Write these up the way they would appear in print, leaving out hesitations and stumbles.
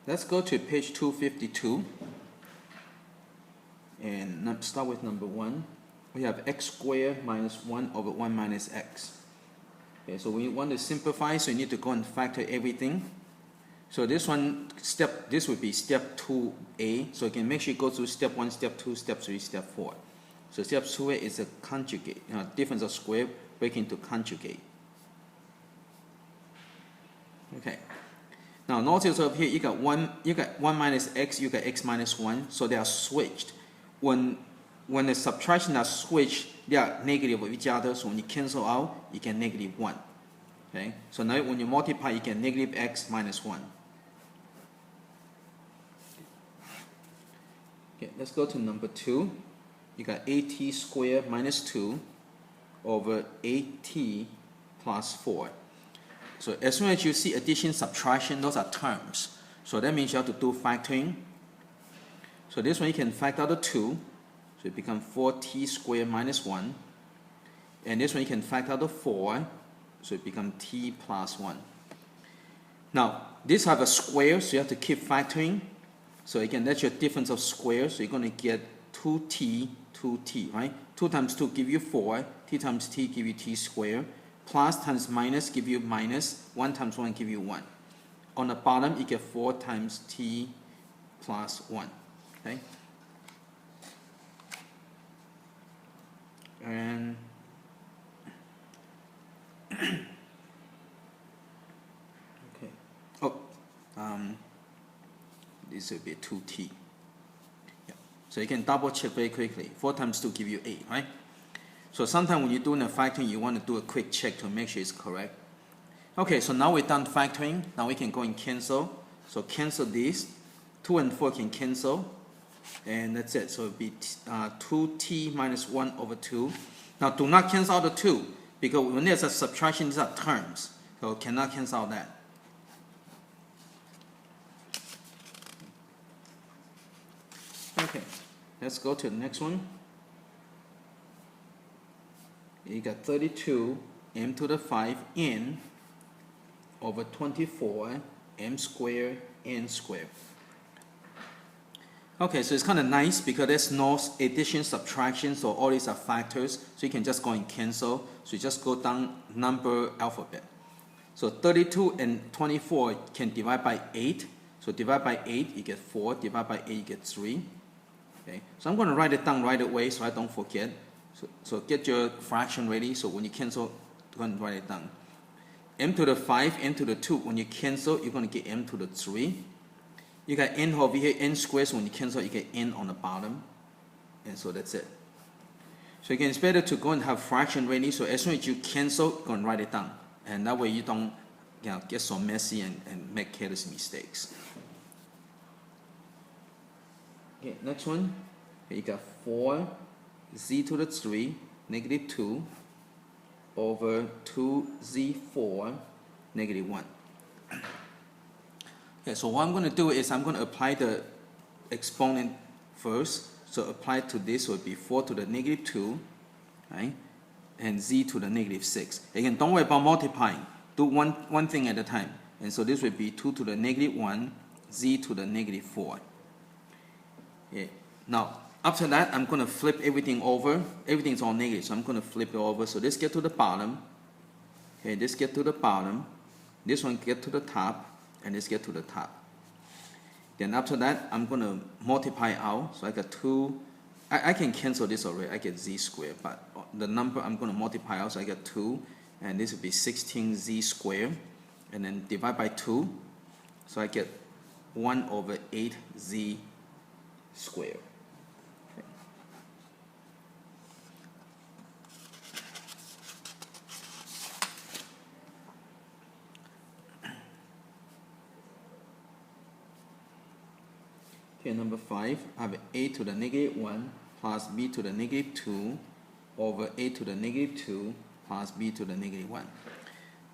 let's go to page 252 and start with number 1. We have x squared minus 1 over 1 minus x. Okay, so we want to simplify, so you need to go and factor everything. So this would be step 2a. So you can make sure you go through step 1, step 2, step 3, step 4. So step 2a is a conjugate, difference of square break into conjugate. Okay. Now notice over here you got 1 minus x, you got x minus 1, so they are switched. When the subtraction are switched, they are negative of each other, so when you cancel out, you get negative 1. Okay? So now when you multiply, you get negative x minus 1. Okay, let's go to number 2. You got at squared minus 2 over at plus 4. So as soon as you see addition, subtraction, those are terms. So that means you have to do factoring. So this one you can factor out the 2. So it becomes 4t squared minus 1. And this one you can factor out the 4. So it becomes t plus 1. Now, these have a square, so you have to keep factoring. So again, that's your difference of squares. So you're going to get 2t, right? 2 times 2 give you 4. T times t give you t squared. Plus times minus give you minus. 1 times 1 give you 1. On the bottom, you get 4 times t plus 1. Okay? And okay. This will be 2t. Yeah. So you can double check very quickly. 4 times 2 give you 8, right? So sometimes when you're doing a factoring, you want to do a quick check to make sure it's correct. Okay, so now we're done factoring. Now we can go and cancel. So cancel this. 2 and 4 can cancel. And that's it. So it will be 2t minus 1 over 2. Now do not cancel out the 2, because when there's a subtraction, these are terms. So cannot cancel out that. Okay, let's go to the next one. You got 32 m to the 5 n over 24 m squared n squared. Okay, so it's kind of nice because there's no addition, subtraction, so all these are factors, so you can just go and cancel. So you just go down number alphabet. So 32 and 24 can divide by 8. So divide by 8, you get 4. Divide by 8, you get 3. Okay, so I'm going to write it down right away so I don't forget. So get your fraction ready, so when you cancel, go and write it down. M to the 5, n to the 2, when you cancel, you're going to get m to the 3. You got n over here, n squared, so when you cancel, you get n on the bottom. And so that's it. So again, it's better to go and have fraction ready, so as soon as you cancel, go and write it down. And that way you don't get so messy and make careless mistakes. Okay, next one. You got 4 z to the 3 negative 2 over 2z4 negative 1. Okay, so what I'm going to do is I'm going to apply the exponent first. So apply to this would be 4 to the negative 2, right? And z to the negative 6. Again, don't worry about multiplying. Do one thing at a time. And so this would be 2 to the negative 1, z to the negative 4. Okay. Now, after that, I'm going to flip everything over. Everything's all negative, so I'm going to flip it over. So this get to the bottom. Okay, this get to the bottom. This one get to the top. And this get to the top. Then after that, I'm going to multiply out. So I got 2. I can cancel this already. I get z squared. But the number I'm going to multiply out, so I get 2. And this would be 16z squared. And then divide by 2. So I get 1 over 8z squared. Okay, number 5, I have a to the negative 1 plus b to the negative 2 over a to the negative 2 plus b to the negative 1.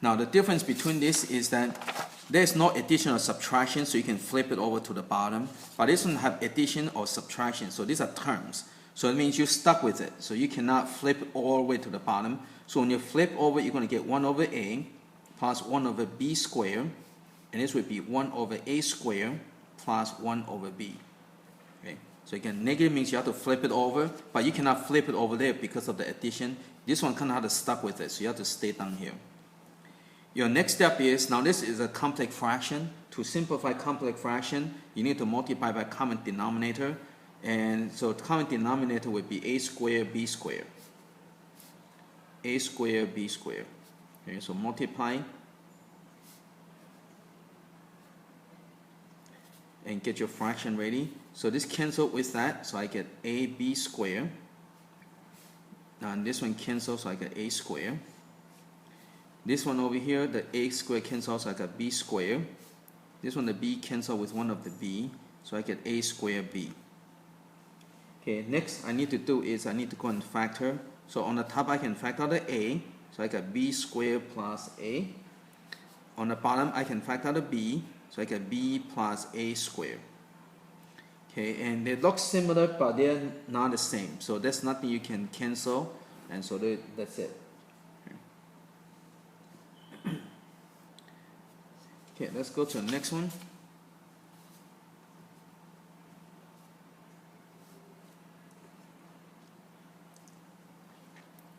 Now the difference between this is that there's no addition or subtraction, so you can flip it over to the bottom. But this one have addition or subtraction, so these are terms. So it means you're stuck with it. So you cannot flip it all the way to the bottom. So when you flip over, you're going to get 1 over a plus 1 over b squared. And this would be 1 over a squared plus 1 over b. Okay? So again, negative means you have to flip it over, but you cannot flip it over there because of the addition. This one kind of have to stuck with it, so you have to stay down here. Your next step is, now this is a complex fraction. To simplify complex fraction, you need to multiply by common denominator. And so common denominator would be a squared b squared. A squared b squared. Okay, so multiply and get your fraction ready. So this cancels with that, so I get ab squared. And this one cancels, so I get a squared. This one over here, the a squared cancels, so I got b squared. This one, the b cancels with one of the b, so I get a squared b. Okay, next I need to do is I need to go and factor. So on the top I can factor the a, so I got b squared plus a. On the bottom I can factor the b, so I get b plus a squared. Okay, and they look similar, but they're not the same. So there's nothing you can cancel, and so that's it. Okay, let's go to the next one.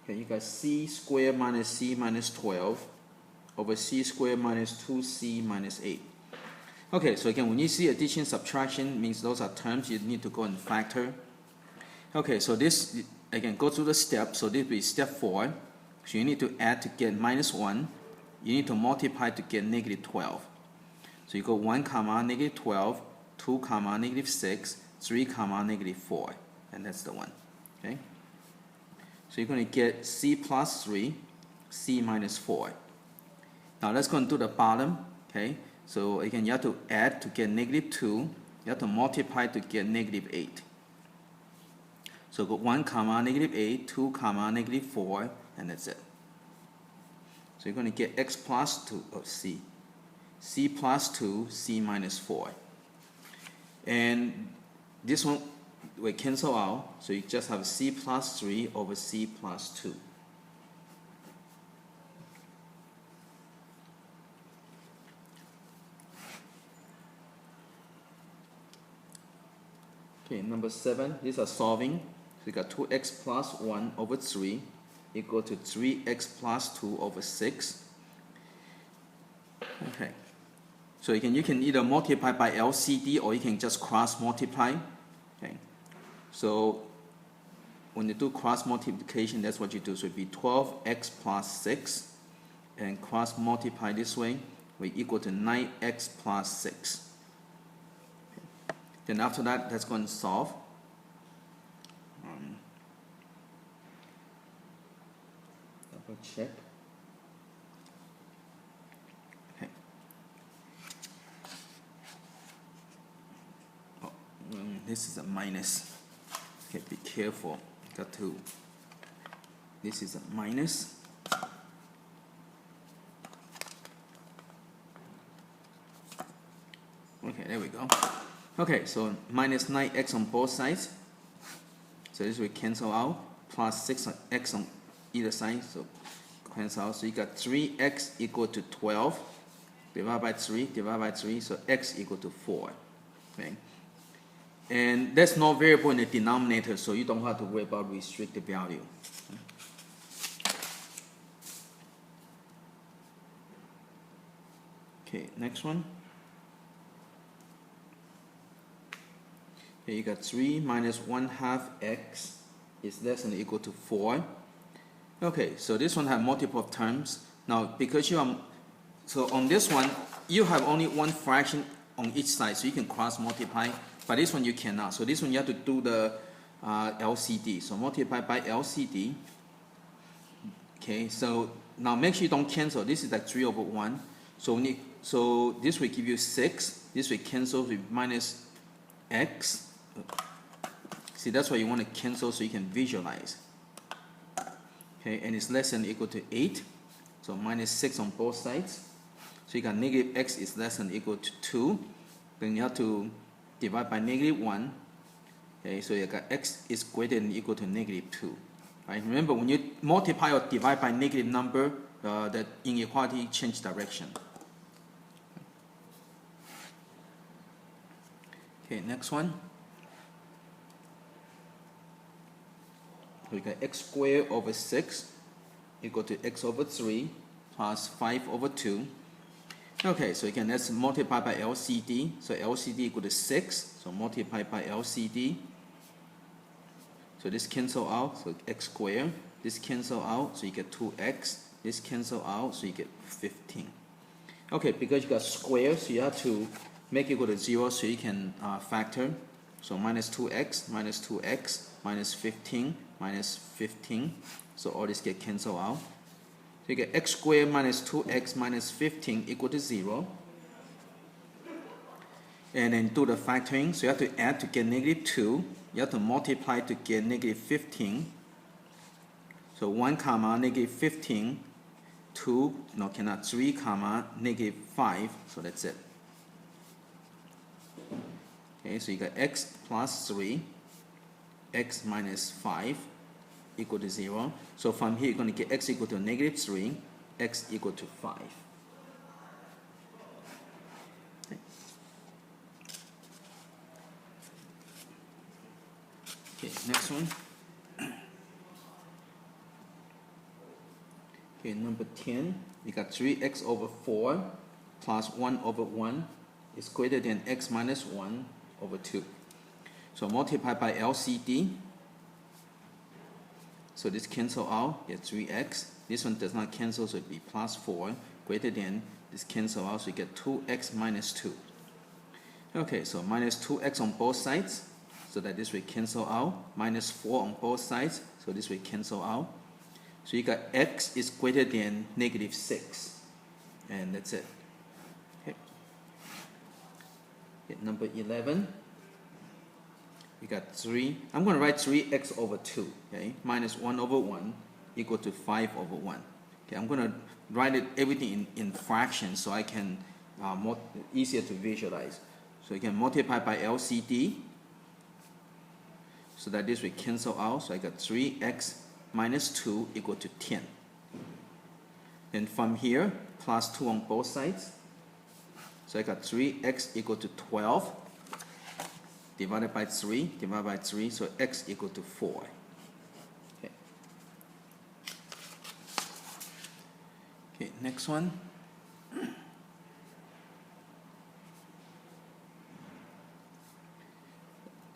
Okay, you got c squared minus c minus 12 over c squared minus 2c minus 8. Okay, so again, when you see addition, subtraction, means those are terms you need to go and factor. Okay, so this, again, go through the steps. So this will be step 4. So you need to add to get minus 1. You need to multiply to get negative 12. So you go 1 comma negative 12, 2 comma negative 6, 3 comma negative 4, and that's the one. Okay. So you're going to get c plus 3, c minus 4. Now let's go into the bottom. Okay. So again, you have to add to get negative 2. You have to multiply to get negative 8. So go 1 comma negative 8, 2 comma negative 4, and that's it. So you're going to get x plus 2 of c. C plus 2, c minus 4. And this one will cancel out, so you just have c plus 3 over c plus 2. Okay, number 7, these are solving. So you got 2x plus 1 over 3 equal to 3x plus 2 over 6. Okay. So you can either multiply by LCD or you can just cross multiply. Okay. So when you do cross multiplication, that's what you do. So it would be 12x plus 6, and cross multiply this way will equal to 9x plus 6. Okay. Then after that, let's go and solve. Double check. This is a minus. Okay, be careful. Got to. This is a minus. Okay, there we go. Okay, so minus 9x on both sides. So this will cancel out. Plus 6x on either side. So cancel out. So you got 3x equal to 12. Divide by 3. Divide by 3. So x equal to 4. Okay. And there's no variable in the denominator, so you don't have to worry about restricted value. Okay, next one. Okay, you got 3 minus 1/2 x is less than or equal to 4. Okay, so this one has multiple terms. Now, because you are, so on this one, you have only one fraction on each side, so you can cross multiply. But this one you cannot. So this one you have to do the LCD. So multiply by LCD. Okay, so now make sure you don't cancel. This is like 3 over 1. So this will give you 6. This will cancel with minus x. See, that's why you want to cancel so you can visualize. Okay, and it's less than or equal to 8. So minus 6 on both sides. So you got negative x is less than or equal to 2. Then you have to divide by negative 1. Okay, so you got x is greater than or equal to negative 2. Right? Remember, when you multiply or divide by negative number, the inequality change direction. Okay, next one. We got x squared over 6 equal to x over 3 plus 5 over 2. Okay, so again, let's multiply by LCD. So LCD equal to 6, so multiply by LCD. So this cancel out, so x squared. This cancel out, so you get 2x. This cancel out, so you get 15. Okay, because you got square, so you have to make it equal to 0 so you can factor. So minus 2x, minus 2x, minus 15, minus 15. So all this get cancelled out. So you get x squared minus 2x minus 15 equal to 0. And then do the factoring. So you have to add to get negative 2. You have to multiply to get negative 15. So 1 comma negative 15. 2, no, cannot, 3 comma negative 5. So that's it. Okay, so you got x plus 3, x minus 5 equal to 0. So from here, you're going to get x equal to negative 3, x equal to 5. Okay. Okay, next one. Okay, number 10, we got 3x over 4 plus 1 over 1 is greater than x minus 1 over 2. So multiply by LCD. So this cancel out, get 3x. This one does not cancel, so it will be plus 4 greater than, this cancel out, so you get 2x minus 2. Okay, so minus 2x on both sides, so that this will cancel out. Minus 4 on both sides, so this will cancel out. So you got x is greater than negative 6. And that's it. Okay. Okay, number 11. You got 3. I'm going to write 3x over 2. Okay, minus 1 over 1 equal to 5 over 1. Okay, I'm going to write it everything in fractions so I can more easier to visualize. So you can multiply by LCD. So that this will cancel out. So I got 3x minus 2 equal to 10. And from here, plus 2 on both sides. So I got 3x equal to 12 divided by 3, so x equal to 4. Okay. Okay, next one.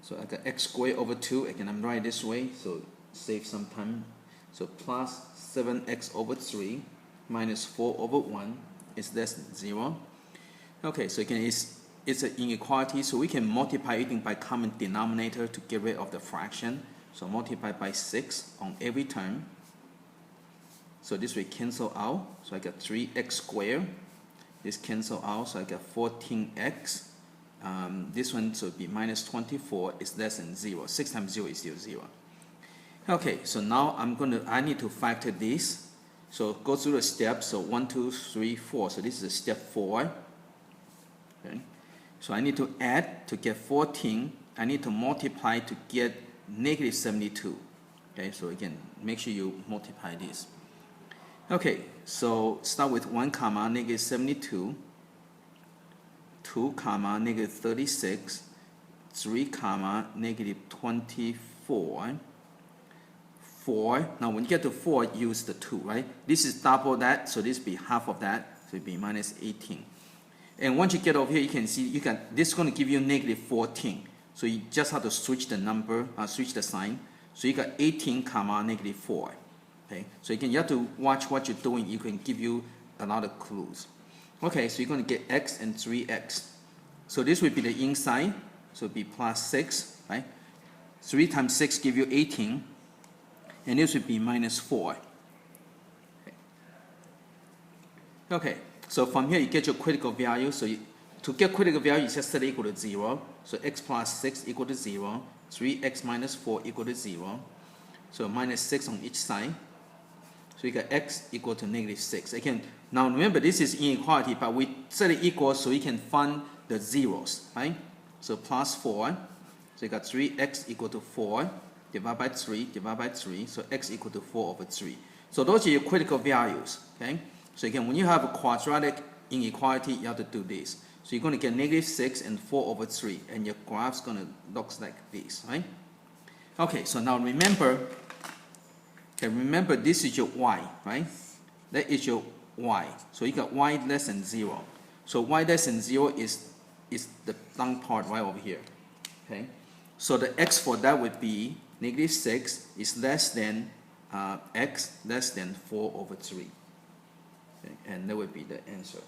So I got x squared over 2. Again, I'm writing this way, so save some time. So plus 7x over 3 minus 4 over 1 is less than 0. Okay, so again, it's an inequality, so we can multiply it by common denominator to get rid of the fraction. So multiply by 6 on every term. So this will cancel out. So I got 3x squared. This cancel out, so I got 14x. This one should be minus 24 is less than 0. 6 times 0 is still 0. Okay, so now I need to factor this. So go through the steps. So 1, 2, 3, 4. So this is step 4. Okay. So I need to add to get 14. I need to multiply to get negative 72. Okay, so again, make sure you multiply this. Okay, so start with 1 comma negative 72, 2 comma negative 36, 3 comma negative 24, 4. Now when you get to 4, use the 2, right? This is double that, so this will be half of that, so it will be minus 18. And once you get over here, you can see this is going to give you negative 14. So you just have to switch the number, switch the sign. So you got 18 comma negative 4. Okay, so you have to watch what you're doing. You can give you a lot of clues. Okay, so you're going to get x and 3x. So this will be the inside. So it'll be plus 6, right? 3 times 6 give you 18. And this would be minus 4. Okay, so from here you get your critical value. So to get critical value, you just set it equal to 0. So x plus 6 equal to 0. 3x minus 4 equal to 0. So minus 6 on each side. So you got x equal to negative 6. Again, now remember this is inequality, but we set it equal so we can find the zeros, right? So plus 4. So you got 3x equal to 4. Divide by 3, so x equal to 4 over 3. So those are your critical values, okay? So again, when you have a quadratic inequality, you have to do this. So you're going to get negative 6 and 4 over 3, and your graph's going to look like this, right? Okay, so now remember this is your y, right? That is your y. So you got y less than 0. So y less than 0 is the down part right over here, okay? So the x for that would be negative 6 is less than x less than 4 over 3. Okay? And that would be the answer.